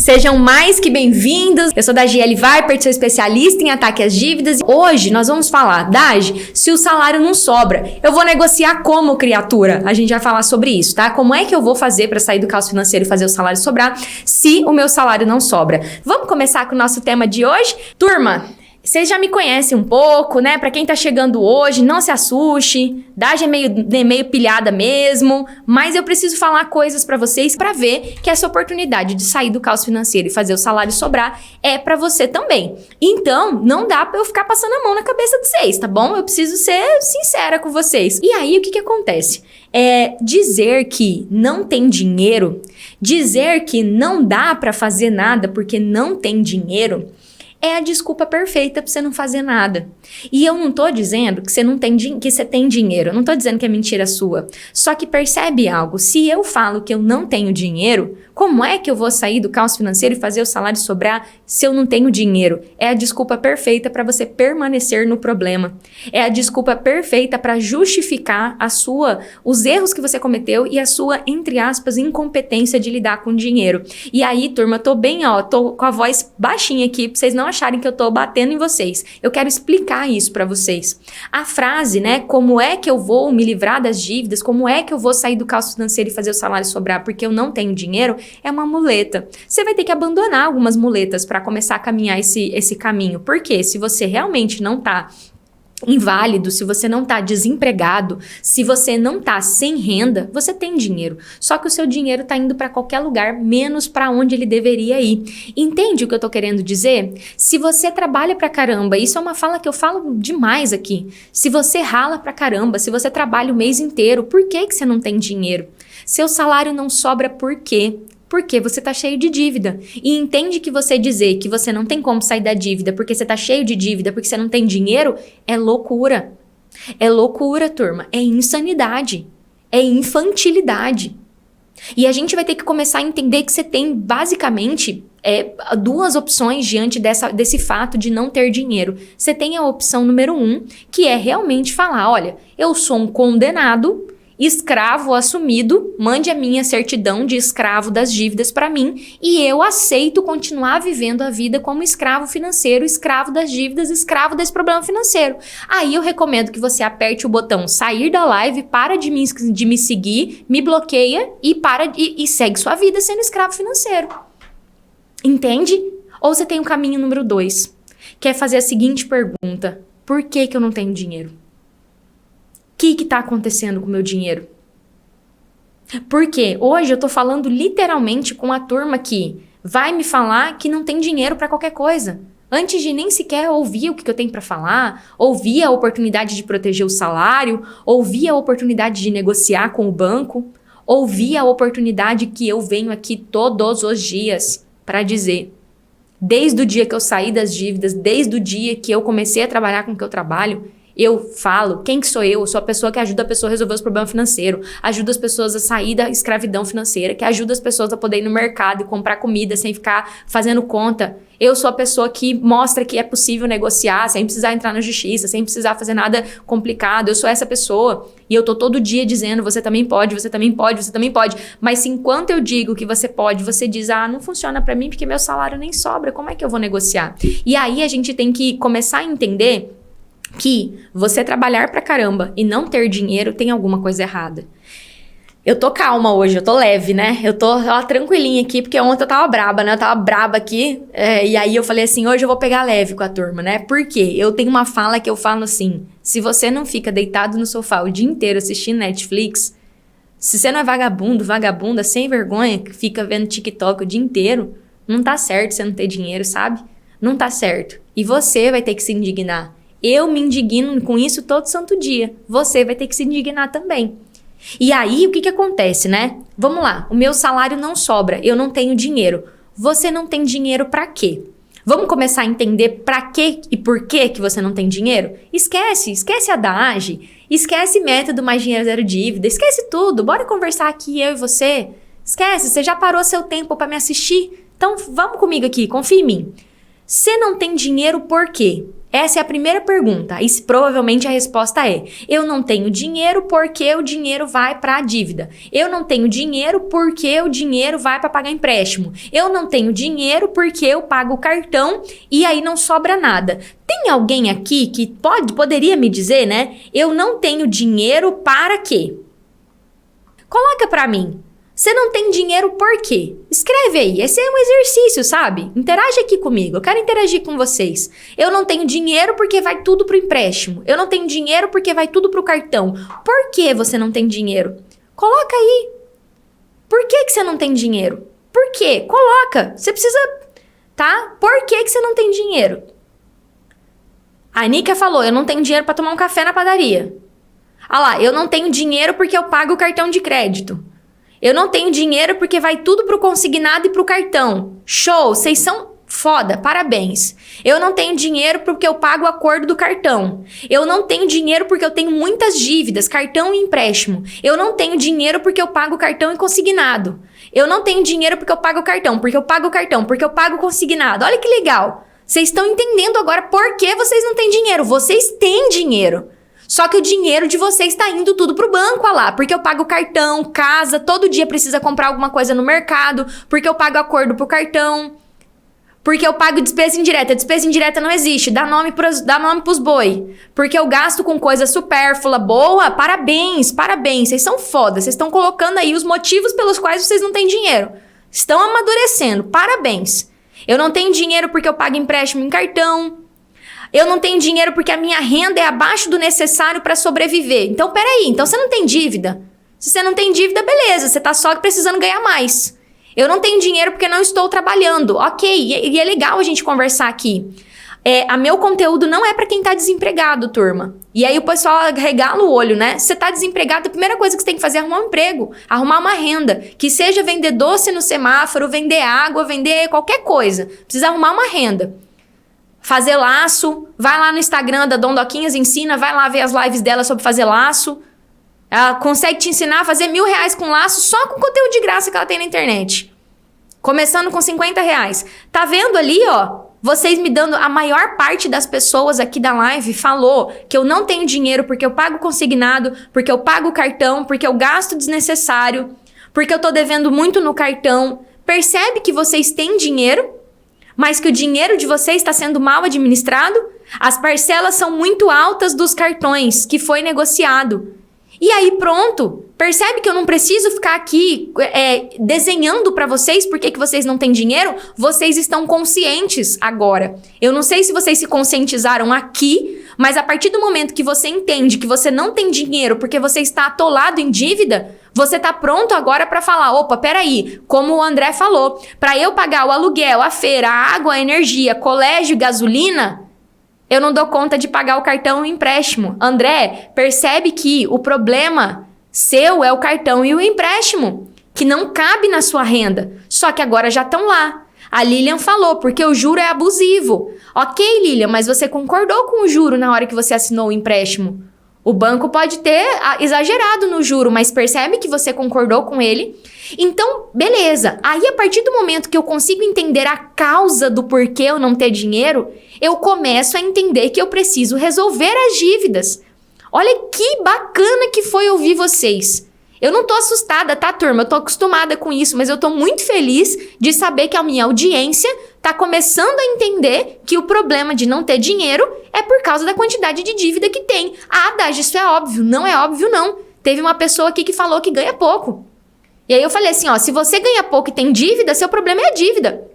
Sejam mais que bem-vindos. Eu sou da GL Viper, sou especialista em ataque às dívidas. Hoje nós vamos falar, Dagi, se o salário não sobra, eu vou negociar como, criatura? A gente vai falar sobre isso, tá? Como é que eu vou fazer para sair do caos financeiro e fazer o salário sobrar se o meu salário não sobra? Vamos começar com o nosso tema de hoje? Turma, vocês já me conhecem um pouco, né? Pra quem tá chegando hoje, não se assuste. Dagi é meio pilhada mesmo. Mas eu preciso falar coisas pra vocês pra ver que essa oportunidade de sair do caos financeiro e fazer o salário sobrar é pra você também. Então, não dá pra eu ficar passando a mão na cabeça de vocês, tá bom? Eu preciso ser sincera com vocês. E aí, o que acontece? Dizer que não tem dinheiro, dizer que não dá pra fazer nada porque não tem dinheiro, é a desculpa perfeita pra você não fazer nada. E eu não tô dizendo que você não tem que você tem dinheiro. Eu não tô dizendo que é mentira sua. Só que percebe algo. Se eu falo que eu não tenho dinheiro, como é que eu vou sair do caos financeiro e fazer o salário sobrar se eu não tenho dinheiro? É a desculpa perfeita para você permanecer no problema. É a desculpa perfeita para justificar os erros que você cometeu e a sua, entre aspas, incompetência de lidar com dinheiro. E aí, turma, tô com a voz baixinha aqui pra vocês não acharem que eu tô batendo em vocês. Eu quero explicar isso pra vocês. A frase, né, como é que eu vou me livrar das dívidas, como é que eu vou sair do caos financeiro e fazer o salário sobrar porque eu não tenho dinheiro, é uma muleta. Você vai ter que abandonar algumas muletas pra começar a caminhar esse caminho. Porque se você realmente não tá inválido, se você não tá desempregado, se você não tá sem renda, você tem dinheiro. Só que o seu dinheiro tá indo para qualquer lugar, menos para onde ele deveria ir. Entende o que eu tô querendo dizer? Se você trabalha pra caramba, isso é uma fala que eu falo demais aqui. Se você rala pra caramba, se você trabalha o mês inteiro, por que você não tem dinheiro? Seu salário não sobra por quê? Porque você tá cheio de dívida. E entende que você dizer que você não tem como sair da dívida porque você tá cheio de dívida, porque você não tem dinheiro, é loucura. É loucura, turma. É insanidade. É infantilidade. E a gente vai ter que começar a entender que você tem, basicamente, duas opções diante desse fato de não ter dinheiro. Você tem a opção número 1, que é realmente falar, olha, eu sou um condenado, escravo assumido, mande a minha certidão de escravo das dívidas para mim e eu aceito continuar vivendo a vida como escravo financeiro, escravo das dívidas, escravo desse problema financeiro. Aí eu recomendo que você aperte o botão sair da live, para de me seguir, me bloqueia e segue sua vida sendo escravo financeiro. Entende? Ou você tem o caminho número 2, que é fazer a seguinte pergunta: por que eu não tenho dinheiro? O que tá acontecendo com o meu dinheiro? Porque hoje eu tô falando literalmente com a turma que vai me falar que não tem dinheiro para qualquer coisa. Antes de nem sequer ouvir o que eu tenho para falar, ouvir a oportunidade de proteger o salário, ouvir a oportunidade de negociar com o banco, ouvir a oportunidade que eu venho aqui todos os dias para dizer. Desde o dia que eu saí das dívidas, desde o dia que eu comecei a trabalhar com o que eu trabalho, eu falo, quem que sou eu? Eu sou a pessoa que ajuda a pessoa a resolver os problemas financeiros, ajuda as pessoas a sair da escravidão financeira, que ajuda as pessoas a poder ir no mercado e comprar comida sem ficar fazendo conta. Eu sou a pessoa que mostra que é possível negociar sem precisar entrar na justiça, sem precisar fazer nada complicado. Eu sou essa pessoa. E eu tô todo dia dizendo, você também pode, você também pode, você também pode. Mas se enquanto eu digo que você pode, você diz, não funciona pra mim porque meu salário nem sobra, como é que eu vou negociar? E aí a gente tem que começar a entender que você trabalhar pra caramba e não ter dinheiro tem alguma coisa errada. Eu tô calma hoje, eu tô leve, né? Eu tô tranquilinha aqui, porque ontem eu tava braba, né? Eu tava braba aqui, e aí eu falei assim, hoje eu vou pegar leve com a turma, né? Por quê? Eu tenho uma fala que eu falo assim, se você não fica deitado no sofá o dia inteiro assistindo Netflix, se você não é vagabunda, sem vergonha, que fica vendo TikTok o dia inteiro, não tá certo você não ter dinheiro, sabe? Não tá certo. E você vai ter que se indignar. Eu me indigno com isso todo santo dia. Você vai ter que se indignar também. E aí, o que acontece, né? Vamos lá, o meu salário não sobra, eu não tenho dinheiro. Você não tem dinheiro pra quê? Vamos começar a entender pra quê e por que você não tem dinheiro? Esquece a Dagi, esquece método mais dinheiro zero dívida, esquece tudo. Bora conversar aqui, eu e você. Esquece, você já parou seu tempo pra me assistir? Então, vamos comigo aqui, confia em mim. Você não tem dinheiro por quê? Essa é a primeira pergunta. E provavelmente a resposta é: eu não tenho dinheiro porque o dinheiro vai para a dívida. Eu não tenho dinheiro porque o dinheiro vai para pagar empréstimo. Eu não tenho dinheiro porque eu pago o cartão e aí não sobra nada. Tem alguém aqui que poderia me dizer, né? Eu não tenho dinheiro para quê? Coloca para mim. Você não tem dinheiro por quê? Escreve aí. Esse é um exercício, sabe? Interage aqui comigo. Eu quero interagir com vocês. Eu não tenho dinheiro porque vai tudo pro empréstimo. Eu não tenho dinheiro porque vai tudo pro cartão. Por que você não tem dinheiro? Coloca aí. Por que você não tem dinheiro? Por quê? Coloca. Você precisa... Tá? Por que você não tem dinheiro? A Nica falou, eu não tenho dinheiro para tomar um café na padaria. Ah lá, eu não tenho dinheiro porque eu pago o cartão de crédito. Eu não tenho dinheiro porque vai tudo pro consignado e pro cartão. Show, vocês são foda, parabéns. Eu não tenho dinheiro porque eu pago o acordo do cartão. Eu não tenho dinheiro porque eu tenho muitas dívidas, cartão e empréstimo. Eu não tenho dinheiro porque eu pago cartão e consignado. Eu não tenho dinheiro porque eu pago o cartão, porque eu pago o cartão, porque eu pago o consignado. Olha que legal. Vocês estão entendendo agora por que vocês não têm dinheiro. Vocês têm dinheiro. Só que o dinheiro de vocês está indo tudo pro banco, olha lá. Porque eu pago cartão, casa, todo dia precisa comprar alguma coisa no mercado. Porque eu pago acordo pro cartão. Porque eu pago despesa indireta. Despesa indireta não existe. Dá nome pros boi. Porque eu gasto com coisa supérflua. Boa, parabéns, parabéns. Vocês são foda. Vocês estão colocando aí os motivos pelos quais vocês não têm dinheiro. Estão amadurecendo. Parabéns. Eu não tenho dinheiro porque eu pago empréstimo em cartão. Eu não tenho dinheiro porque a minha renda é abaixo do necessário para sobreviver. Então, peraí. Então, você não tem dívida? Se você não tem dívida, beleza. Você tá só precisando ganhar mais. Eu não tenho dinheiro porque não estou trabalhando. Ok. E é legal a gente conversar aqui. Meu conteúdo não é para quem tá desempregado, turma. E aí o pessoal regala o olho, né? Você tá desempregado, a primeira coisa que você tem que fazer é arrumar um emprego. Arrumar uma renda. Que seja vender doce no semáforo, vender água, vender qualquer coisa. Precisa arrumar uma renda. Fazer laço, vai lá no Instagram da Dondoquinhas Ensina, vai lá ver as lives dela sobre fazer laço. Ela consegue te ensinar a fazer R$1.000 com laço só com conteúdo de graça que ela tem na internet. Começando com R$50. Tá vendo ali, ó? Vocês me dando... A maior parte das pessoas aqui da live falou que eu não tenho dinheiro porque eu pago consignado, porque eu pago cartão, porque eu gasto desnecessário, porque eu tô devendo muito no cartão. Percebe que vocês têm dinheiro? Mas que o dinheiro de vocês está sendo mal administrado? As parcelas são muito altas dos cartões que foi negociado. E aí pronto, percebe que eu não preciso ficar aqui desenhando para vocês por que vocês não têm dinheiro? Vocês estão conscientes agora. Eu não sei se vocês se conscientizaram aqui, mas a partir do momento que você entende que você não tem dinheiro porque você está atolado em dívida, você tá pronto agora para falar, opa, peraí, como o André falou, para eu pagar o aluguel, a feira, a água, a energia, colégio, gasolina, eu não dou conta de pagar o cartão e o empréstimo. André, percebe que o problema seu é o cartão e o empréstimo, que não cabe na sua renda, só que agora já estão lá. A Lilian falou, porque o juro é abusivo. Ok, Lilian, mas você concordou com o juro na hora que você assinou o empréstimo. O banco pode ter exagerado no juro, mas percebe que você concordou com ele. Então, beleza. Aí, a partir do momento que eu consigo entender a causa do porquê eu não ter dinheiro, eu começo a entender que eu preciso resolver as dívidas. Olha que bacana que foi ouvir vocês. Eu não tô assustada, tá, turma? Eu tô acostumada com isso, mas eu tô muito feliz de saber que a minha audiência tá começando a entender que o problema de não ter dinheiro é por causa da quantidade de dívida que tem. Ah, Daj, isso é óbvio. Não é óbvio, não. Teve uma pessoa aqui que falou que ganha pouco. E aí eu falei assim, ó, se você ganha pouco e tem dívida, seu problema é a dívida.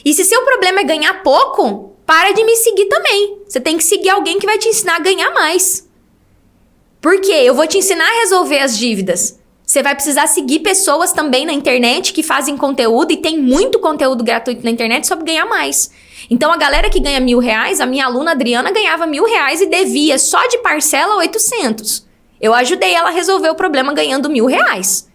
E se seu problema é ganhar pouco, para de me seguir também. Você tem que seguir alguém que vai te ensinar a ganhar mais. Por quê? Eu vou te ensinar a resolver as dívidas. Você vai precisar seguir pessoas também na internet que fazem conteúdo e tem muito conteúdo gratuito na internet sobre ganhar mais. Então, a galera que ganha R$1.000, a minha aluna Adriana ganhava R$1.000 e devia só de parcela 800. Eu ajudei ela a resolver o problema ganhando R$1.000.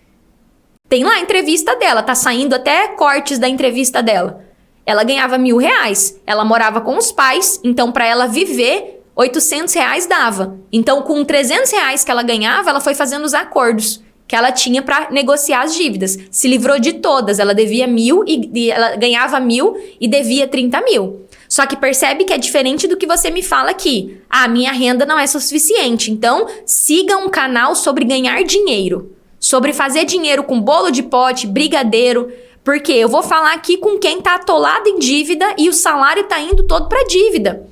Tem lá a entrevista dela, tá saindo até cortes da entrevista dela. Ela ganhava R$1.000, ela morava com os pais, então para ela viver... R$800 dava. Então, com R$300 que ela ganhava, ela foi fazendo os acordos que ela tinha para negociar as dívidas. Se livrou de todas. Ela devia 1.000 e ela ganhava 1.000 e devia 30 mil. Só que percebe que é diferente do que você me fala aqui. Ah, minha renda não é suficiente. Então, siga um canal sobre ganhar dinheiro. Sobre fazer dinheiro com bolo de pote, brigadeiro. Porque eu vou falar aqui com quem tá atolado em dívida e o salário tá indo todo pra dívida.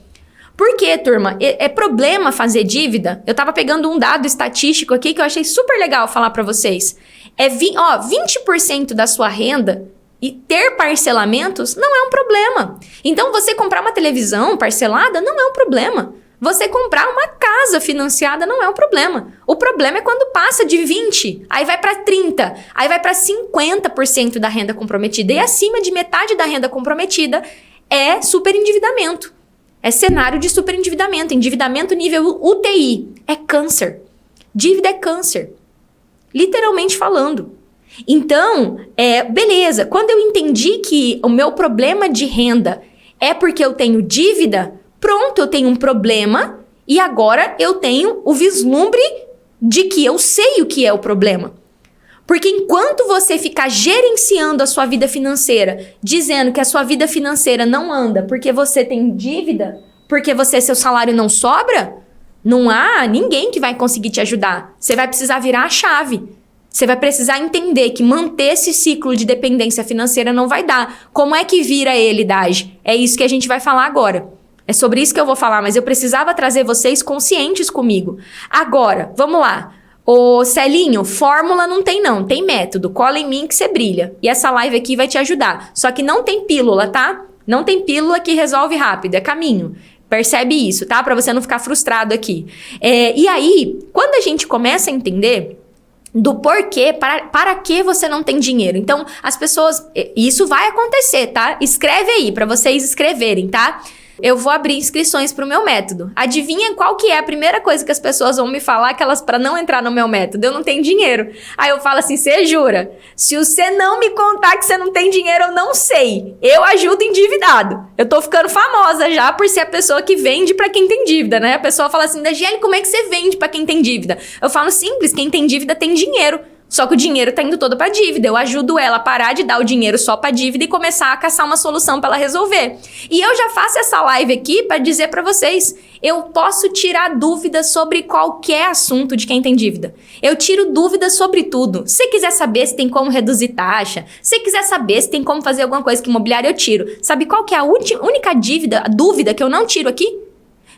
Por quê, turma? É problema fazer dívida? Eu tava pegando um dado estatístico aqui que eu achei super legal falar pra vocês. 20% da sua renda e ter parcelamentos não é um problema. Então, você comprar uma televisão parcelada não é um problema. Você comprar uma casa financiada não é um problema. O problema é quando passa de 20%, aí vai para 30%, aí vai para 50% da renda comprometida. E acima de metade da renda comprometida é superendividamento. É cenário de superendividamento. Endividamento nível UTI. É câncer. Dívida é câncer. Literalmente falando. Então, beleza. Quando eu entendi que o meu problema de renda é porque eu tenho dívida, pronto, eu tenho um problema e agora eu tenho o vislumbre de que eu sei o que é o problema. Porque enquanto você ficar gerenciando a sua vida financeira, dizendo que a sua vida financeira não anda porque você tem dívida, porque seu salário não sobra, não há ninguém que vai conseguir te ajudar. Você vai precisar virar a chave. Você vai precisar entender que manter esse ciclo de dependência financeira não vai dar. Como é que vira ele, Daj? É isso que a gente vai falar agora. É sobre isso que eu vou falar, mas eu precisava trazer vocês conscientes comigo. Agora, vamos lá. Ô Celinho, fórmula não tem não, tem método. Cola em mim que você brilha. E essa live aqui vai te ajudar. Só que não tem pílula, tá? Não tem pílula que resolve rápido, é caminho. Percebe isso, tá? Pra você não ficar frustrado aqui. E aí, quando a gente começa a entender do porquê, para que você não tem dinheiro. Então, as pessoas... Isso vai acontecer, tá? Escreve aí, pra vocês escreverem, tá? Eu vou abrir inscrições pro meu método. Adivinha qual que é a primeira coisa que as pessoas vão me falar que elas, pra não entrar no meu método? Eu não tenho dinheiro. Aí eu falo assim, você jura? Se você não me contar que você não tem dinheiro, eu não sei. Eu ajudo endividado. Eu tô ficando famosa já por ser a pessoa que vende pra quem tem dívida, né? A pessoa fala assim, Dagiele, como é que você vende pra quem tem dívida? Eu falo simples, quem tem dívida tem dinheiro. Só que o dinheiro tá indo todo pra dívida. Eu ajudo ela a parar de dar o dinheiro só pra dívida e começar a caçar uma solução pra ela resolver. E eu já faço essa live aqui pra dizer pra vocês, eu posso tirar dúvidas sobre qualquer assunto de quem tem dívida. Eu tiro dúvidas sobre tudo. Se quiser saber se tem como reduzir taxa, se quiser saber se tem como fazer alguma coisa com imobiliário, eu tiro. Sabe qual que é a única dúvida que eu não tiro aqui?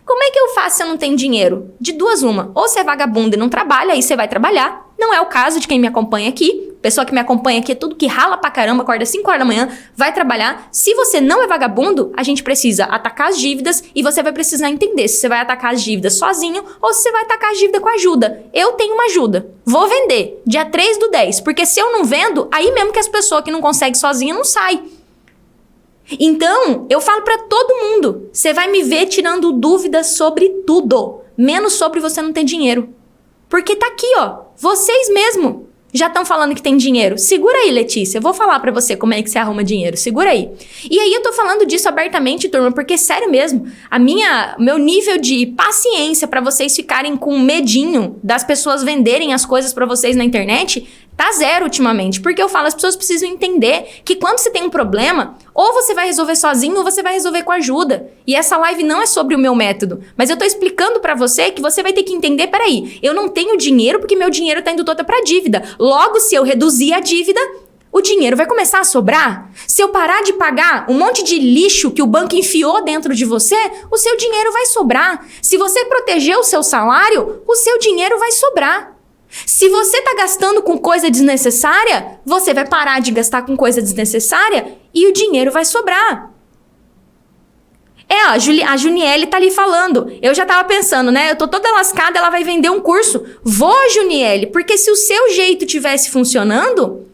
Como é que eu faço se eu não tenho dinheiro? De duas uma. Ou você é vagabundo e não trabalha, aí você vai trabalhar. Não é o caso de quem me acompanha aqui. Pessoa que me acompanha aqui é tudo que rala pra caramba, acorda 5 horas da manhã, vai trabalhar. Se você não é vagabundo, a gente precisa atacar as dívidas e você vai precisar entender se você vai atacar as dívidas sozinho ou se você vai atacar as dívidas com ajuda. Eu tenho uma ajuda. Vou vender dia 3/10, porque se eu não vendo, aí mesmo que as pessoas que não conseguem sozinha não saem. Então, eu falo pra todo mundo, você vai me ver tirando dúvidas sobre tudo, menos sobre você não ter dinheiro. Porque tá aqui, ó, vocês mesmo já estão falando que tem dinheiro. Segura aí, Letícia, eu vou falar pra você como é que você arruma dinheiro, segura aí. E aí eu tô falando disso abertamente, turma, porque sério mesmo, meu nível de paciência pra vocês ficarem com medinho das pessoas venderem as coisas pra vocês na internet tá zero ultimamente, porque eu falo, as pessoas precisam entender que quando você tem um problema, ou você vai resolver sozinho ou você vai resolver com ajuda. E essa live não é sobre o meu método, mas eu tô explicando pra você que você vai ter que entender, peraí, eu não tenho dinheiro porque meu dinheiro tá indo todo pra dívida. Logo, se eu reduzir a dívida, o dinheiro vai começar a sobrar. Se eu parar de pagar um monte de lixo que o banco enfiou dentro de você, o seu dinheiro vai sobrar. Se você proteger o seu salário, o seu dinheiro vai sobrar. Se você tá gastando com coisa desnecessária, você vai parar de gastar com coisa desnecessária e o dinheiro vai sobrar. A Juniele tá ali falando. Eu já tava pensando, né? Eu tô toda lascada, ela vai vender um curso. Vou, Juniele, porque se o seu jeito tivesse funcionando,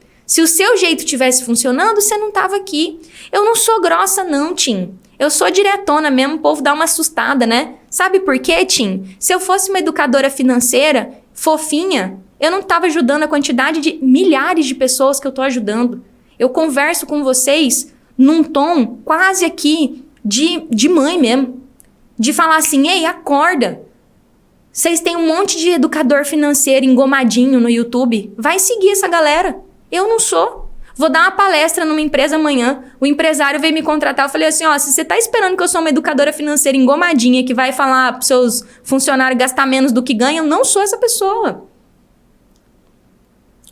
você não tava aqui. Eu não sou grossa não, Tim. Eu sou diretona mesmo, o povo dá uma assustada, né? Sabe por quê, Tim? Se eu fosse uma educadora financeira fofinha, eu não tava ajudando a quantidade de milhares de pessoas que eu tô ajudando. Eu converso com vocês num tom quase aqui de mãe mesmo. De falar assim, ei, acorda. Vocês têm um monte de educador financeiro engomadinho no YouTube. Vai seguir essa galera. Eu não sou. Vou dar uma palestra numa empresa amanhã, o empresário veio me contratar, eu falei assim, ó, se você tá esperando que eu sou uma educadora financeira engomadinha, que vai falar pros seus funcionários gastar menos do que ganham, eu não sou essa pessoa.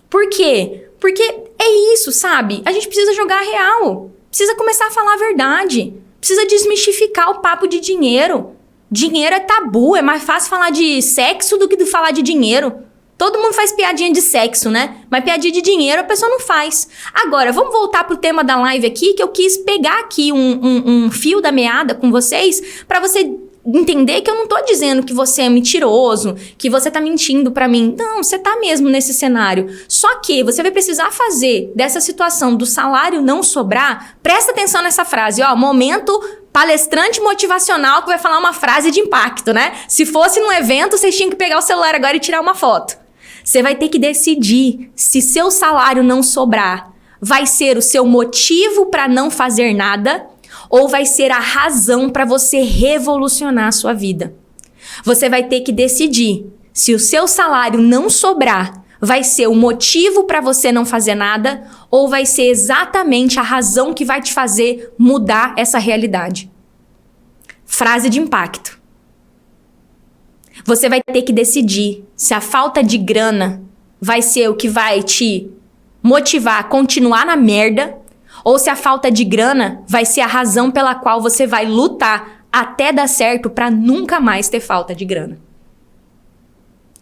Por quê? Porque é isso, sabe? A gente precisa jogar a real, precisa começar a falar a verdade, precisa desmistificar o papo de dinheiro. Dinheiro é tabu, é mais fácil falar de sexo do que de falar de dinheiro. Todo mundo faz piadinha de sexo, né? Mas piadinha de dinheiro a pessoa não faz. Agora, vamos voltar pro tema da live aqui, que eu quis pegar aqui um fio da meada com vocês, pra você entender que eu não tô dizendo que você é mentiroso, que você tá mentindo pra mim. Não, você tá mesmo nesse cenário. Só que você vai precisar fazer dessa situação do salário não sobrar. Presta atenção nessa frase, ó. Momento palestrante motivacional que vai falar uma frase de impacto, né? Se fosse num evento, vocês tinham que pegar o celular agora e tirar uma foto. Você vai ter que decidir se seu salário não sobrar, vai ser o seu motivo para não fazer nada ou vai ser a razão para você revolucionar a sua vida. Você vai ter que decidir se o seu salário não sobrar, vai ser o motivo para você não fazer nada ou vai ser exatamente a razão que vai te fazer mudar essa realidade. Frase de impacto. Você vai ter que decidir se a falta de grana vai ser o que vai te motivar a continuar na merda ou se a falta de grana vai ser a razão pela qual você vai lutar até dar certo para nunca mais ter falta de grana.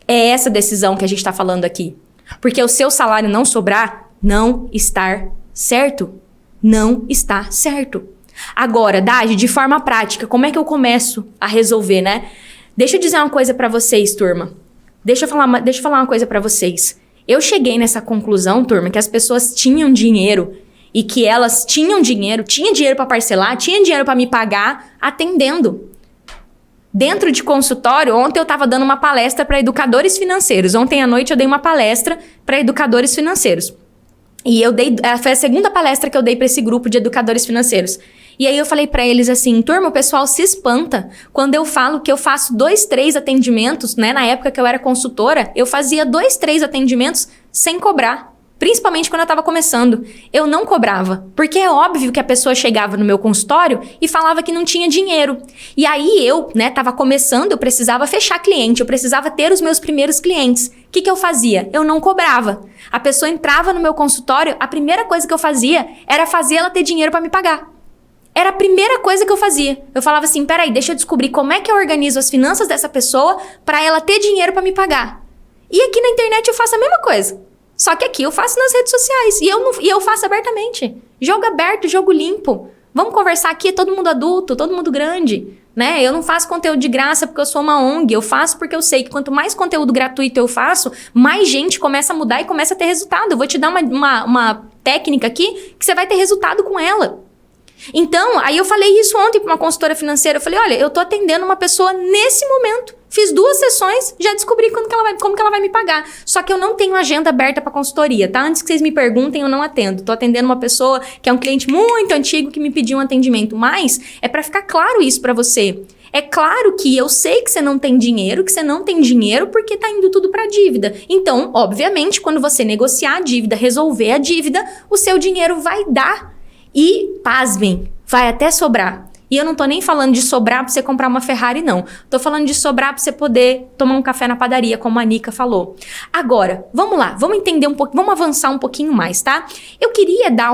É essa decisão que a gente está falando aqui. Porque o seu salário não sobrar, não está certo. Não está certo. Agora, Dagi, de forma prática, como é que eu começo a resolver, né? Deixa eu dizer uma coisa pra vocês, turma. Deixa eu falar uma coisa pra vocês. Eu cheguei nessa conclusão, turma, que as pessoas tinham dinheiro e que elas tinham dinheiro pra parcelar, tinham dinheiro pra me pagar atendendo. Dentro de consultório, ontem eu tava dando uma palestra para educadores financeiros. Ontem à noite eu dei uma palestra para educadores financeiros. E foi a segunda palestra que eu dei para esse grupo de educadores financeiros. E aí eu falei pra eles assim, turma, o pessoal se espanta quando eu falo que eu faço 2, 3 atendimentos, né? Na época que eu era consultora, eu fazia 2, 3 atendimentos sem cobrar. Principalmente quando eu tava começando. Eu não cobrava. Porque é óbvio que a pessoa chegava no meu consultório e falava que não tinha dinheiro. E aí eu, né, tava começando, eu precisava fechar cliente, eu precisava ter os meus primeiros clientes. O que eu fazia? Eu não cobrava. A pessoa entrava no meu consultório, a primeira coisa que eu fazia era fazer ela ter dinheiro pra me pagar. Era a primeira coisa que eu fazia. Eu falava assim, peraí, deixa eu descobrir como é que eu organizo as finanças dessa pessoa pra ela ter dinheiro pra me pagar. E aqui na internet eu faço a mesma coisa. Só que aqui eu faço nas redes sociais. E eu faço abertamente. Jogo aberto, jogo limpo. Vamos conversar aqui, é todo mundo adulto, todo mundo grande, né? Eu não faço conteúdo de graça porque eu sou uma ONG. Eu faço porque eu sei que quanto mais conteúdo gratuito eu faço, mais gente começa a mudar e começa a ter resultado. Eu vou te dar uma técnica aqui que você vai ter resultado com ela. Então, aí eu falei isso ontem para uma consultora financeira. Eu falei, olha, eu tô atendendo uma pessoa nesse momento. Fiz 2 sessões, já descobri como que ela vai me pagar. Só que eu não tenho agenda aberta para consultoria, tá? Antes que vocês me perguntem, eu não atendo. Tô atendendo uma pessoa que é um cliente muito antigo que me pediu um atendimento. Mas é para ficar claro isso para você. É claro que eu sei que você não tem dinheiro, porque tá indo tudo pra dívida. Então, obviamente, quando você negociar a dívida, resolver a dívida, o seu dinheiro vai dar. E, pasmem, vai até sobrar. E eu não tô nem falando de sobrar pra você comprar uma Ferrari, não. Tô falando de sobrar pra você poder tomar um café na padaria, como a Nica falou. Agora, vamos lá, vamos entender um pouco, vamos avançar um pouquinho mais, tá? Eu queria dar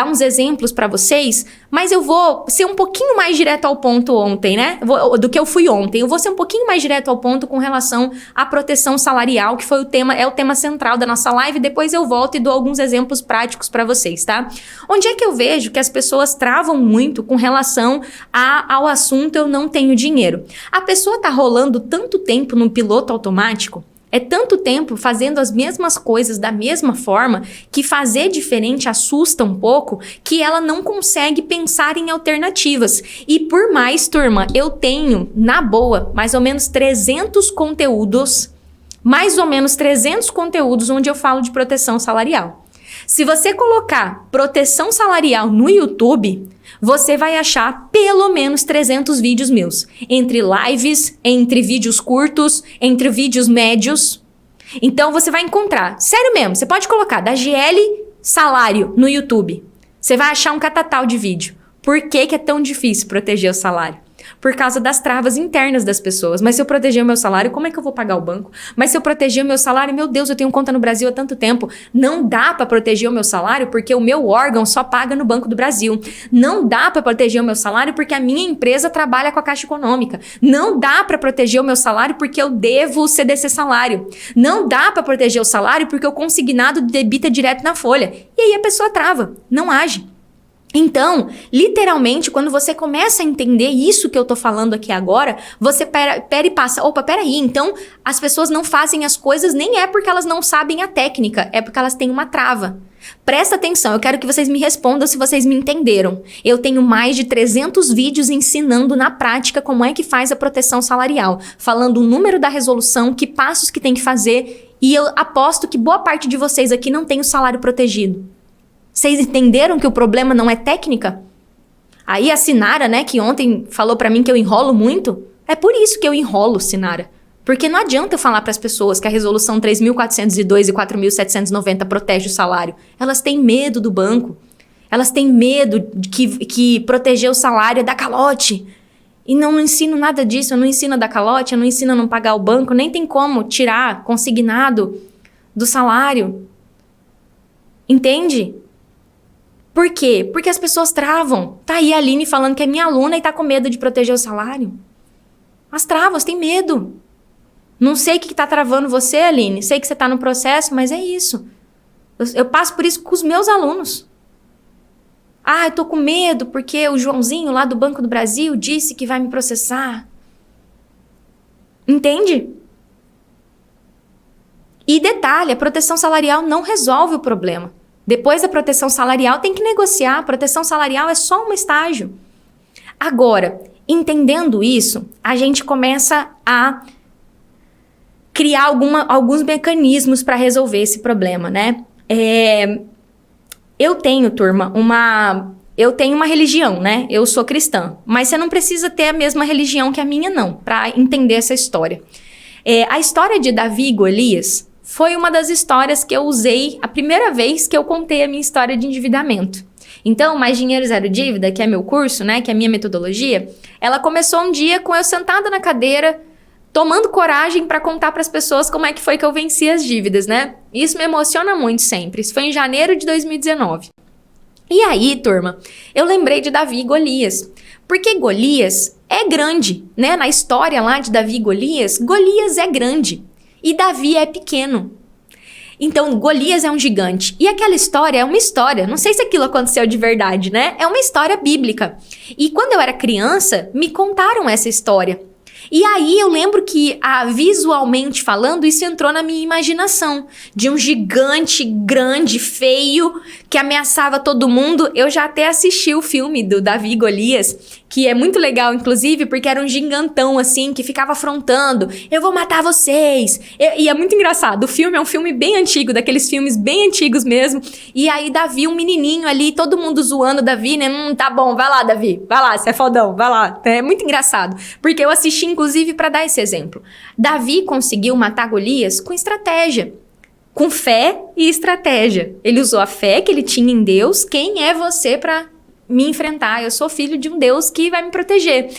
uns exemplos pra vocês, mas eu vou ser um pouquinho mais direto ao ponto ontem, né? Do que eu fui ontem. Eu vou ser um pouquinho mais direto ao ponto com relação à proteção salarial, que foi o tema central da nossa live. Depois eu volto e dou alguns exemplos práticos pra vocês, tá? Onde é que eu vejo que as pessoas travam muito com relação ao assunto eu não tenho dinheiro? A pessoa tá rolando tanto tempo no piloto automático, é tanto tempo fazendo as mesmas coisas da mesma forma, que fazer diferente assusta um pouco, que ela não consegue pensar em alternativas. E por mais, turma, eu tenho, na boa, mais ou menos 300 conteúdos onde eu falo de proteção salarial. Se você colocar proteção salarial no YouTube, você vai achar pelo menos 300 vídeos meus. Entre lives, entre vídeos curtos, entre vídeos médios. Então, você vai encontrar. Sério mesmo, você pode colocar Dagiele salário no YouTube. Você vai achar um catatal de vídeo. Por que que é tão difícil proteger o salário? Por causa das travas internas das pessoas. Mas se eu proteger o meu salário, como é que eu vou pagar o banco? Mas se eu proteger o meu salário, meu Deus, eu tenho conta no Brasil há tanto tempo. Não dá para proteger o meu salário porque o meu órgão só paga no Banco do Brasil. Não dá para proteger o meu salário porque a minha empresa trabalha com a Caixa Econômica. Não dá para proteger o meu salário porque eu devo o CDC salário. Não dá para proteger o salário porque o consignado debita direto na folha. E aí a pessoa trava, não age. Então, literalmente, quando você começa a entender isso que eu tô falando aqui agora, você pera e passa, opa, peraí, então as pessoas não fazem as coisas nem é porque elas não sabem a técnica, é porque elas têm uma trava. Presta atenção, eu quero que vocês me respondam se vocês me entenderam. Eu tenho mais de 300 vídeos ensinando na prática como é que faz a proteção salarial, falando o número da resolução, que passos que tem que fazer, e eu aposto que boa parte de vocês aqui não tem o salário protegido. Vocês entenderam que o problema não é técnica? Aí a Sinara, né, que ontem falou pra mim que eu enrolo muito, é por isso que eu enrolo, Sinara. Porque não adianta eu falar para as pessoas que a resolução 3.402 e 4.790 protege o salário. Elas têm medo do banco. Elas têm medo de que proteger o salário é dar calote. E não ensino nada disso, eu não ensino a dar calote, eu não ensino a não pagar o banco, nem tem como tirar consignado do salário. Entende? Por quê? Porque as pessoas travam. Tá aí a Aline falando que é minha aluna e tá com medo de proteger o salário. As travas, tem medo. Não sei o que tá travando você, Aline. Sei que você tá no processo, mas é isso. Eu passo por isso com os meus alunos. Ah, eu tô com medo porque o Joãozinho lá do Banco do Brasil disse que vai me processar. Entende? E detalhe, a proteção salarial não resolve o problema. Depois da proteção salarial, tem que negociar. A proteção salarial é só um estágio. Agora, entendendo isso, a gente começa a criar alguns mecanismos para resolver esse problema, né? Eu tenho, turma, eu tenho uma religião, né? Eu sou cristã. Mas você não precisa ter a mesma religião que a minha, não, para entender essa história. A história de Davi e Golias foi uma das histórias que eu usei a primeira vez que eu contei a minha história de endividamento. Então, Mais Dinheiro Zero Dívida, que é meu curso, né, que é a minha metodologia, ela começou um dia com eu sentada na cadeira, tomando coragem para contar para as pessoas como é que foi que eu venci as dívidas, né? Isso me emociona muito sempre. Isso foi em janeiro de 2019. E aí, turma, eu lembrei de Davi e Golias. Porque Golias é grande, né? Na história lá de Davi e Golias, Golias é grande. E Davi é pequeno. Então, Golias é um gigante. E aquela história é uma história. Não sei se aquilo aconteceu de verdade, né? É uma história bíblica. E quando eu era criança, me contaram essa história. E aí eu lembro que, visualmente falando, isso entrou na minha imaginação. De um gigante grande, feio, que ameaçava todo mundo. Eu já até assisti o filme do Davi e Golias, que é muito legal, inclusive, porque era um gigantão, assim, que ficava afrontando. Eu vou matar vocês! E é muito engraçado. O filme é um filme bem antigo, daqueles filmes bem antigos mesmo. E aí Davi, um menininho ali, todo mundo zoando Davi, né? Tá bom, vai lá, Davi. Vai lá, você é fodão, vai lá. É muito engraçado. Porque eu assisti, inclusive, para dar esse exemplo. Davi conseguiu matar Golias com estratégia. Com fé e estratégia. Ele usou a fé que ele tinha em Deus. Quem é você para me enfrentar? Eu sou filho de um Deus que vai me proteger.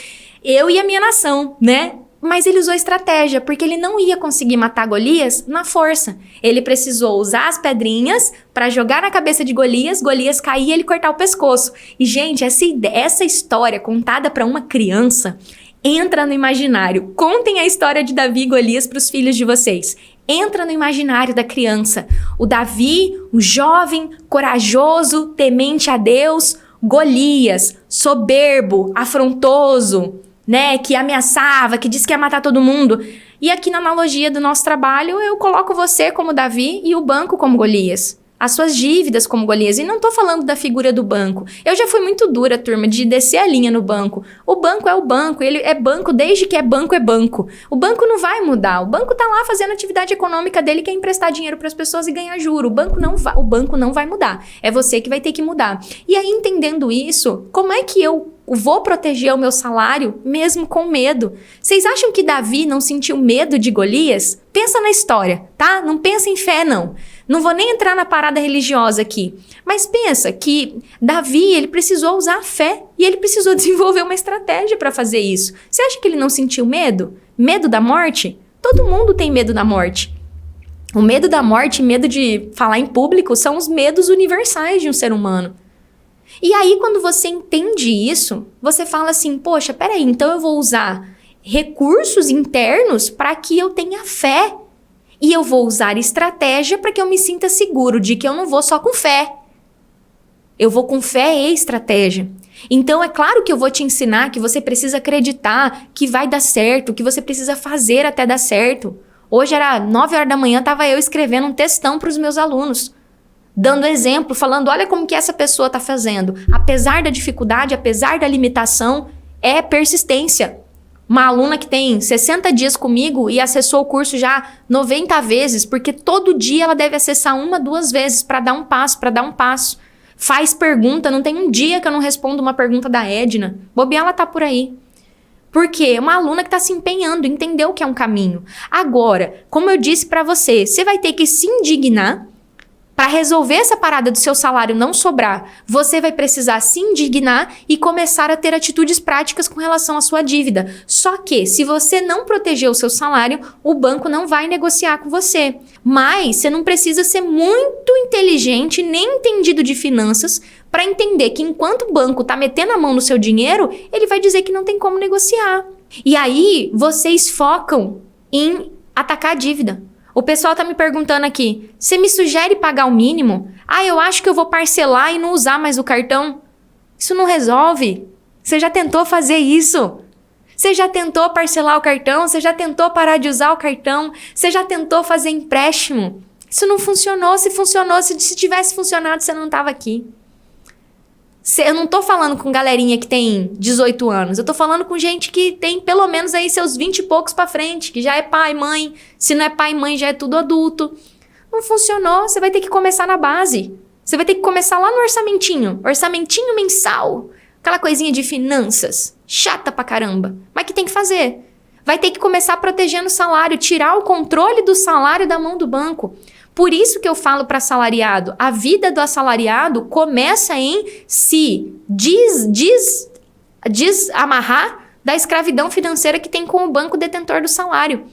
Eu e a minha nação, né? Mas ele usou estratégia, porque ele não ia conseguir matar Golias na força. Ele precisou usar as pedrinhas para jogar na cabeça de Golias, Golias cair e ele cortar o pescoço. E, gente, essa história contada para uma criança entra no imaginário. Contem a história de Davi e Golias para os filhos de vocês. Entra no imaginário da criança. O Davi, o jovem, corajoso, temente a Deus. Golias, soberbo, afrontoso, né? Que ameaçava, que disse que ia matar todo mundo. E aqui na analogia do nosso trabalho, eu coloco você como Davi e o banco como Golias. As suas dívidas como Golias. E não tô falando da figura do banco. Eu já fui muito dura, turma, de descer a linha no banco. O banco é o banco. Ele é banco desde que é banco, é banco. O banco não vai mudar. O banco tá lá fazendo a atividade econômica dele, que é emprestar dinheiro para as pessoas e ganhar juro. O banco não vai mudar. É você que vai ter que mudar. E aí, entendendo isso, como é que eu vou proteger o meu salário mesmo com medo? Vocês acham que Davi não sentiu medo de Golias? Pensa na história, tá? Não pensa em fé, não. Não vou nem entrar na parada religiosa aqui. Mas pensa que Davi, ele precisou usar a fé e ele precisou desenvolver uma estratégia para fazer isso. Você acha que ele não sentiu medo? Medo da morte? Todo mundo tem medo da morte. O medo da morte e medo de falar em público são os medos universais de um ser humano. E aí, quando você entende isso, você fala assim, poxa, peraí, então eu vou usar recursos internos para que eu tenha fé. E eu vou usar estratégia para que eu me sinta seguro de que eu não vou só com fé. Eu vou com fé e estratégia. Então, é claro que eu vou te ensinar que você precisa acreditar que vai dar certo, que você precisa fazer até dar certo. Hoje era 9 horas da manhã, estava eu escrevendo um textão para os meus alunos. Dando exemplo, falando, olha como que essa pessoa está fazendo. Apesar da dificuldade, apesar da limitação, é persistência. Uma aluna que tem 60 dias comigo e acessou o curso já 90 vezes, porque todo dia ela deve acessar 1, 2 vezes para dar um passo. Faz pergunta, não tem um dia que eu não respondo uma pergunta da Edna. Bobear, ela tá por aí. Por quê? É uma aluna que está se empenhando, entendeu que é um caminho. Agora, como eu disse para você, você vai ter que se indignar. Para resolver essa parada do seu salário não sobrar, você vai precisar se indignar e começar a ter atitudes práticas com relação à sua dívida. Só que, se você não proteger o seu salário, o banco não vai negociar com você. Mas você não precisa ser muito inteligente nem entendido de finanças para entender que enquanto o banco está metendo a mão no seu dinheiro, ele vai dizer que não tem como negociar. E aí, vocês focam em atacar a dívida. O pessoal tá me perguntando aqui, você me sugere pagar o mínimo? Eu acho que eu vou parcelar e não usar mais o cartão. Isso não resolve. Você já tentou fazer isso? Você já tentou parcelar o cartão? Você já tentou parar de usar o cartão? Você já tentou fazer empréstimo? Isso não funcionou. Se tivesse funcionado, você não tava aqui. Eu não tô falando com galerinha que tem 18 anos. Eu tô falando com gente que tem pelo menos aí seus 20 e poucos pra frente. Que já é pai, mãe. Se não é pai e mãe, já é tudo adulto. Não funcionou. Você vai ter que começar na base. Você vai ter que começar lá no orçamentinho. Orçamentinho mensal. Aquela coisinha de finanças. Chata pra caramba. Mas que tem que fazer. Vai ter que começar protegendo o salário. Tirar o controle do salário da mão do banco. Por isso que eu falo para assalariado, a vida do assalariado começa em se desamarrar da escravidão financeira que tem com o banco detentor do salário.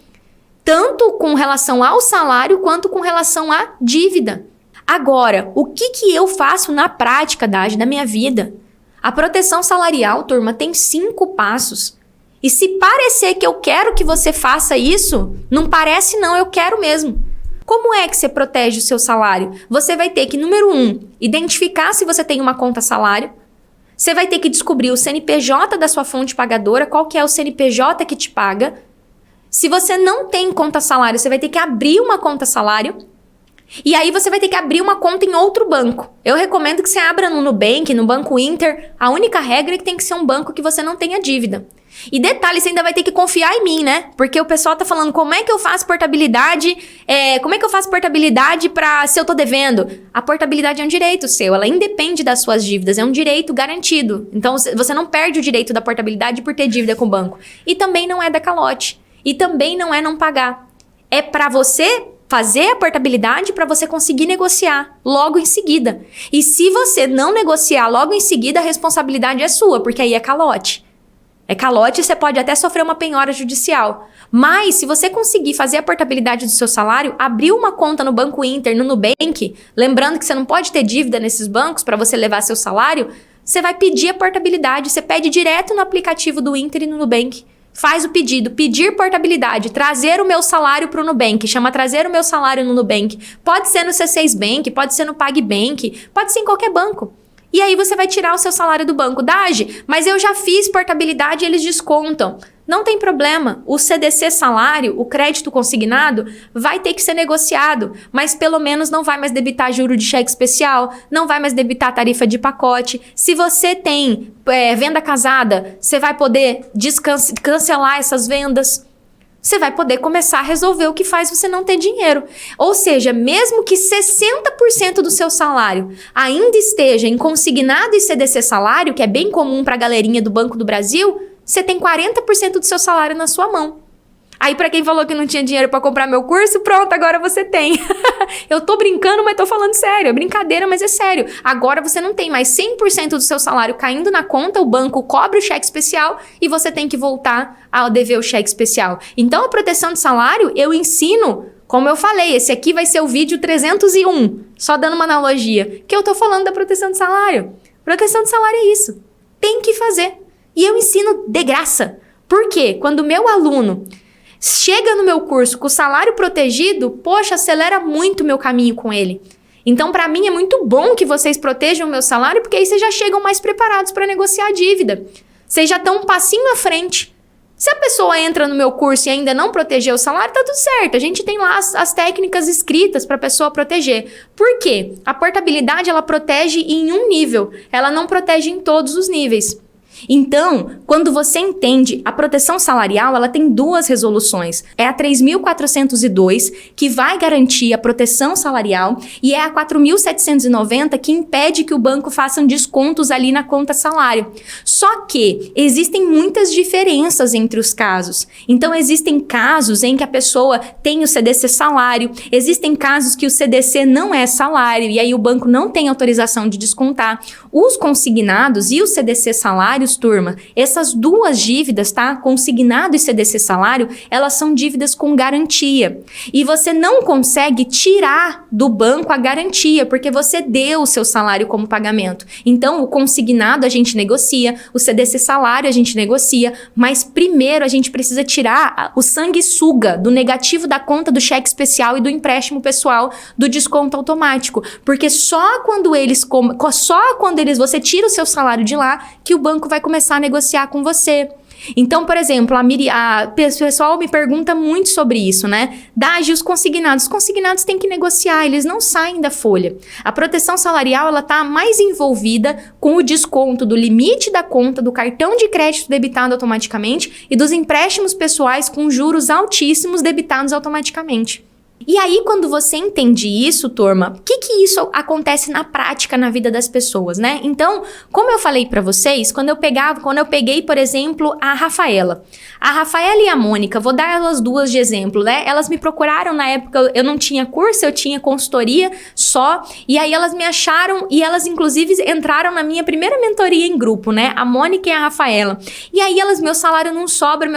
Tanto com relação ao salário, quanto com relação à dívida. Agora, o que eu faço na prática da minha vida? A proteção salarial, turma, tem 5 passos. E se parecer que eu quero que você faça isso, não parece não, eu quero mesmo. Como é que você protege o seu salário? Você vai ter que, número 1, identificar se você tem uma conta salário. Você vai ter que descobrir o CNPJ da sua fonte pagadora, qual que é o CNPJ que te paga. Se você não tem conta salário, você vai ter que abrir uma conta salário. E aí você vai ter que abrir uma conta em outro banco. Eu recomendo que você abra no Nubank, no Banco Inter. A única regra é que tem que ser um banco que você não tenha dívida. E detalhe, você ainda vai ter que confiar em mim, né? Porque o pessoal tá falando, como é que eu faço portabilidade? Como é que eu faço portabilidade se eu tô devendo? A portabilidade é um direito seu, ela independe das suas dívidas, é um direito garantido. Então, você não perde o direito da portabilidade por ter dívida com o banco. E também não é dar calote. E também não é não pagar. É pra você fazer a portabilidade para você conseguir negociar logo em seguida. E se você não negociar logo em seguida, a responsabilidade é sua, porque aí é calote. É calote e você pode até sofrer uma penhora judicial. Mas, se você conseguir fazer a portabilidade do seu salário, abrir uma conta no Banco Inter, no Nubank, lembrando que você não pode ter dívida nesses bancos para você levar seu salário, você vai pedir a portabilidade. Você pede direto no aplicativo do Inter e no Nubank. Faz o pedido, pedir portabilidade, trazer o meu salário para o Nubank, chama trazer o meu salário no Nubank. Pode ser no C6 Bank, pode ser no PagBank, pode ser em qualquer banco. E aí você vai tirar o seu salário do banco. Dage, mas eu já fiz portabilidade e eles descontam. Não tem problema, o CDC salário, o crédito consignado, vai ter que ser negociado, mas pelo menos não vai mais debitar juro de cheque especial, não vai mais debitar tarifa de pacote. Se você tem venda casada, você vai poder cancelar essas vendas. Você vai poder começar a resolver o que faz você não ter dinheiro. Ou seja, mesmo que 60% do seu salário ainda esteja em consignado e CDC salário, que é bem comum para a galerinha do Banco do Brasil, você tem 40% do seu salário na sua mão. Aí pra quem falou que não tinha dinheiro pra comprar meu curso, pronto, agora você tem. Eu tô brincando, mas tô falando sério. É brincadeira, mas é sério. Agora você não tem mais 100% do seu salário caindo na conta, o banco cobre o cheque especial e você tem que voltar a dever o cheque especial. Então a proteção de salário eu ensino, como eu falei, esse aqui vai ser o vídeo 301, só dando uma analogia, que eu tô falando da proteção de salário. Proteção de salário é isso. Tem que fazer. E eu ensino de graça. Por quê? Quando o meu aluno chega no meu curso com o salário protegido, poxa, acelera muito o meu caminho com ele. Então, para mim, é muito bom que vocês protejam o meu salário, porque aí vocês já chegam mais preparados para negociar a dívida. Vocês já estão um passinho à frente. Se a pessoa entra no meu curso e ainda não protegeu o salário, tá tudo certo. A gente tem lá as técnicas escritas para a pessoa proteger. Por quê? A portabilidade, ela protege em um nível. Ela não protege em todos os níveis. Então, quando você entende, a proteção salarial, ela tem duas resoluções. É a 3.402, que vai garantir a proteção salarial, e é a 4.790, que impede que o banco faça descontos ali na conta salário. Só que existem muitas diferenças entre os casos. Então, existem casos em que a pessoa tem o CDC salário, existem casos que o CDC não é salário, e aí o banco não tem autorização de descontar. Os consignados e o CDC salários, turma, essas duas dívidas, tá? Consignado e CDC salário, elas são dívidas com garantia. E você não consegue tirar do banco a garantia, porque você deu o seu salário como pagamento. Então, o consignado a gente negocia, o CDC salário a gente negocia, mas primeiro a gente precisa tirar o sanguessuga do negativo da conta do cheque especial e do empréstimo pessoal do desconto automático. Porque só quando você tira o seu salário de lá, que o banco vai começar a negociar com você. Então, por exemplo, o pessoal me pergunta muito sobre isso, né? Dágio, os consignados têm que negociar, eles não saem da folha. A proteção salarial, ela tá mais envolvida com o desconto do limite da conta do cartão de crédito debitado automaticamente e dos empréstimos pessoais com juros altíssimos debitados automaticamente. E aí, quando você entende isso, turma, o que isso acontece na prática na vida das pessoas, né? Então, como eu falei pra vocês, quando eu peguei, por exemplo, a Rafaela e a Mônica, vou dar elas duas de exemplo, né? Elas me procuraram na época, eu não tinha curso, eu tinha consultoria só, e aí elas me acharam e elas, inclusive, entraram na minha primeira mentoria em grupo, né? A Mônica e a Rafaela. E aí meu salário não sobra,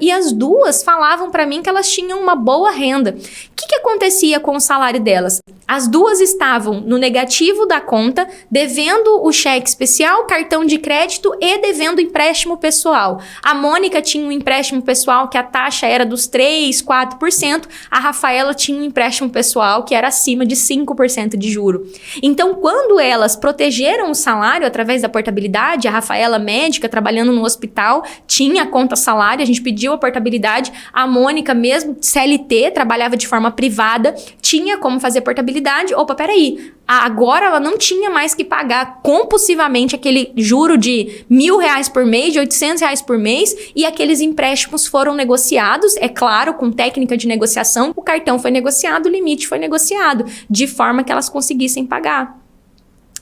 e as duas falavam pra mim que elas tinham uma boa renda. O que acontecia com o salário delas? As duas estavam no negativo da conta, devendo o cheque especial, cartão de crédito e devendo empréstimo pessoal. A Mônica tinha um empréstimo pessoal que a taxa era dos 3%, 4%. A Rafaela tinha um empréstimo pessoal que era acima de 5% de juro. Então, quando elas protegeram o salário através da portabilidade, a Rafaela médica, trabalhando no hospital, tinha a conta salário, a gente pediu a portabilidade. A Mônica, mesmo CLT, trabalhava de forma privada, tinha como fazer portabilidade. Opa, peraí, agora ela não tinha mais que pagar compulsivamente aquele juro de R$1.000 por mês, de R$800 por mês, e aqueles empréstimos foram negociados, é claro, com técnica de negociação, o cartão foi negociado, o limite foi negociado, de forma que elas conseguissem pagar.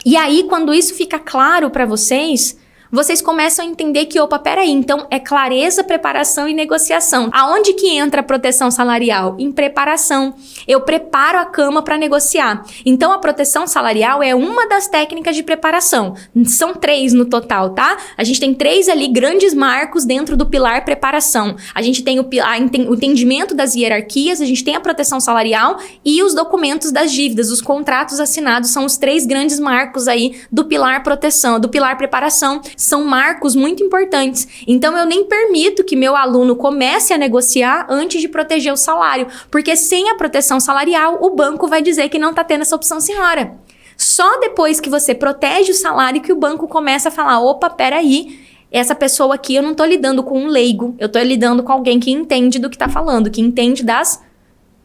E aí, quando isso fica claro para vocês começam a entender que, opa, peraí, então é clareza, preparação e negociação. Aonde que entra a proteção salarial? Em preparação. Eu preparo a cama para negociar. Então, a proteção salarial é uma das técnicas de preparação. São 3 no total, tá? A gente tem 3 ali grandes marcos dentro do pilar preparação. A gente tem o entendimento das hierarquias, a gente tem a proteção salarial e os documentos das dívidas, os contratos assinados, são os 3 grandes marcos aí do pilar proteção, do pilar preparação. São marcos muito importantes. Então, eu nem permito que meu aluno comece a negociar antes de proteger o salário, porque sem a proteção salarial, o banco vai dizer que não está tendo essa opção, senhora. Só depois que você protege o salário que o banco começa a falar, opa, peraí, essa pessoa aqui eu não estou lidando com um leigo, eu estou lidando com alguém que entende do que está falando, que entende das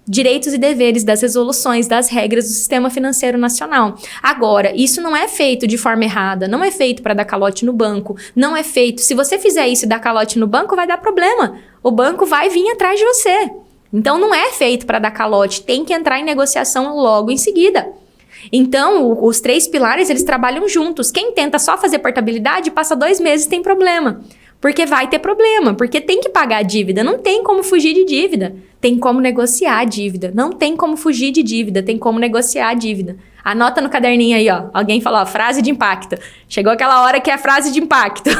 direitos e deveres, das resoluções, das regras do sistema financeiro nacional. Agora, isso não é feito de forma errada, não é feito para dar calote no banco, não é feito. Se você fizer isso e dar calote no banco, vai dar problema. O banco vai vir atrás de você. Então, não é feito para dar calote, tem que entrar em negociação logo em seguida. Então, os 3 pilares, eles trabalham juntos. Quem tenta só fazer portabilidade, passa 2 meses, tem problema. Porque vai ter problema, porque tem que pagar a dívida, não tem como fugir de dívida. Tem como negociar a dívida, não tem como fugir de dívida, tem como negociar a dívida. Anota no caderninho aí, ó. Alguém falou, ó, frase de impacto. Chegou aquela hora que é a frase de impacto.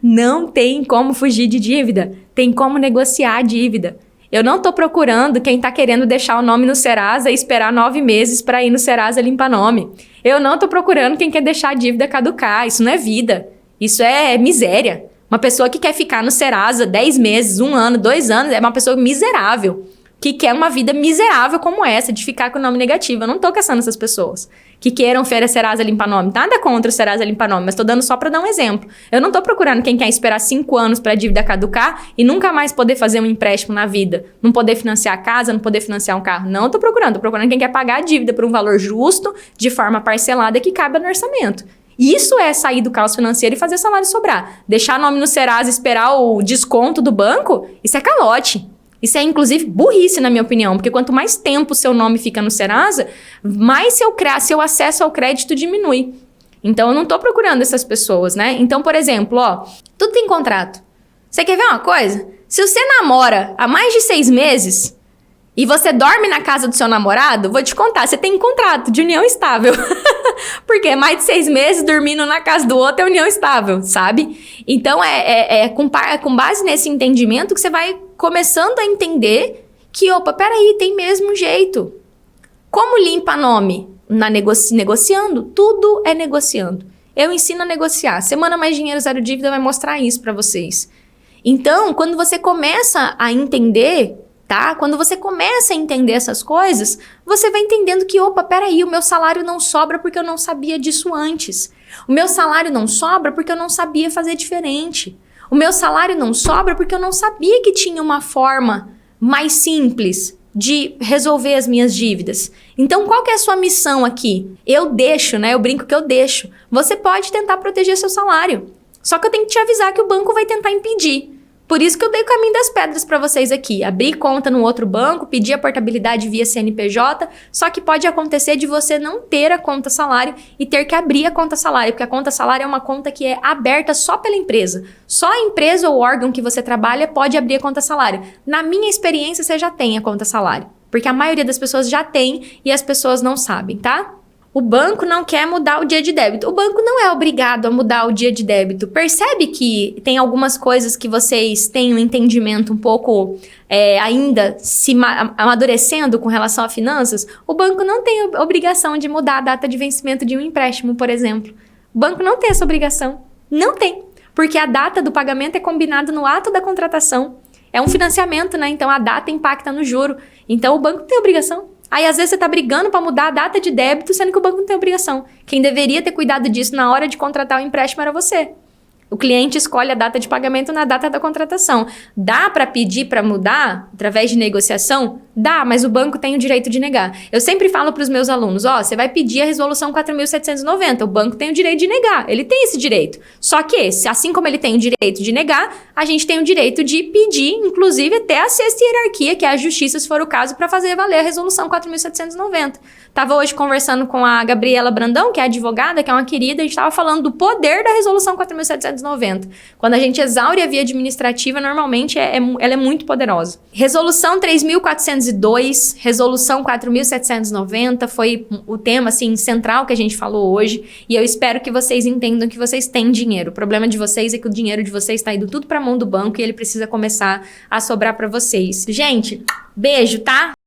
Não tem como fugir de dívida, tem como negociar a dívida. Eu não tô procurando quem tá querendo deixar o nome no Serasa e esperar 9 meses para ir no Serasa limpar nome. Eu não tô procurando quem quer deixar a dívida caducar, isso não é vida, isso é miséria. Uma pessoa que quer ficar no Serasa 10 meses, 1 ano, 2 anos, é uma pessoa miserável. Que quer uma vida miserável como essa, de ficar com o nome negativo. Eu não tô caçando essas pessoas que queiram Serasa limpar nome. Nada contra o Serasa limpar nome, mas tô dando só pra dar um exemplo. Eu não tô procurando quem quer esperar 5 anos pra dívida caducar e nunca mais poder fazer um empréstimo na vida. Não poder financiar a casa, não poder financiar um carro. Não tô procurando quem quer pagar a dívida por um valor justo, de forma parcelada, que cabe no orçamento. Isso é sair do caos financeiro e fazer salário sobrar. Deixar nome no Serasa e esperar o desconto do banco, isso é calote. Isso é, inclusive, burrice, na minha opinião. Porque quanto mais tempo seu nome fica no Serasa, mais seu acesso ao crédito diminui. Então, eu não tô procurando essas pessoas, né? Então, por exemplo, ó, tudo tem contrato. Você quer ver uma coisa? Se você namora há mais de 6 meses e você dorme na casa do seu namorado, vou te contar, você tem contrato de união estável. Porque mais de 6 meses dormindo na casa do outro é união estável, sabe? Então, com base nesse entendimento que você vai começando a entender que, opa, peraí, tem mesmo jeito. Como limpa nome? Negociando. Tudo é negociando. Eu ensino a negociar. Semana Mais Dinheiro Zero Dívida vai mostrar isso pra vocês. Então, quando você começa a entender, tá? Quando você começa a entender essas coisas, você vai entendendo que, opa, peraí, o meu salário não sobra porque eu não sabia disso antes. O meu salário não sobra porque eu não sabia fazer diferente. O meu salário não sobra porque eu não sabia que tinha uma forma mais simples de resolver as minhas dívidas. Então, qual que é a sua missão aqui? Eu deixo, né? Eu brinco que eu deixo. Você pode tentar proteger seu salário. Só que eu tenho que te avisar que o banco vai tentar impedir. Por isso que eu dei o caminho das pedras para vocês aqui. Abrir conta no outro banco, pedir a portabilidade via CNPJ, só que pode acontecer de você não ter a conta salário e ter que abrir a conta salário, porque a conta salário é uma conta que é aberta só pela empresa. Só a empresa ou órgão que você trabalha pode abrir a conta salário. Na minha experiência, você já tem a conta salário, porque a maioria das pessoas já tem e as pessoas não sabem, tá? O banco não quer mudar o dia de débito. O banco não é obrigado a mudar o dia de débito. Percebe que tem algumas coisas que vocês têm um entendimento um pouco ainda se amadurecendo com relação a finanças? O banco não tem obrigação de mudar a data de vencimento de um empréstimo, por exemplo. O banco não tem essa obrigação. Não tem. Porque a data do pagamento é combinada no ato da contratação. É um financiamento, né? Então, a data impacta no juro. Então, o banco não tem obrigação. Aí, às vezes, você tá brigando para mudar a data de débito, sendo que o banco não tem obrigação. Quem deveria ter cuidado disso na hora de contratar o empréstimo era você. O cliente escolhe a data de pagamento na data da contratação. Dá para pedir para mudar através de negociação? Dá, mas o banco tem o direito de negar. Eu sempre falo para os meus alunos, ó, você vai pedir a resolução 4.790, o banco tem o direito de negar, ele tem esse direito. Só que, assim como ele tem o direito de negar, a gente tem o direito de pedir, inclusive até a sexta hierarquia, que é a justiça, se for o caso, para fazer valer a resolução 4.790. Tava hoje conversando com a Gabriela Brandão, que é advogada, que é uma querida, a gente tava falando do poder da resolução 4.790. Quando a gente exaure a via administrativa, normalmente ela é muito poderosa. Resolução 3.402, resolução 4.790 foi o tema, assim, central que a gente falou hoje. E eu espero que vocês entendam que vocês têm dinheiro. O problema de vocês é que o dinheiro de vocês tá indo tudo pra mão do banco e ele precisa começar a sobrar pra vocês. Gente, beijo, tá?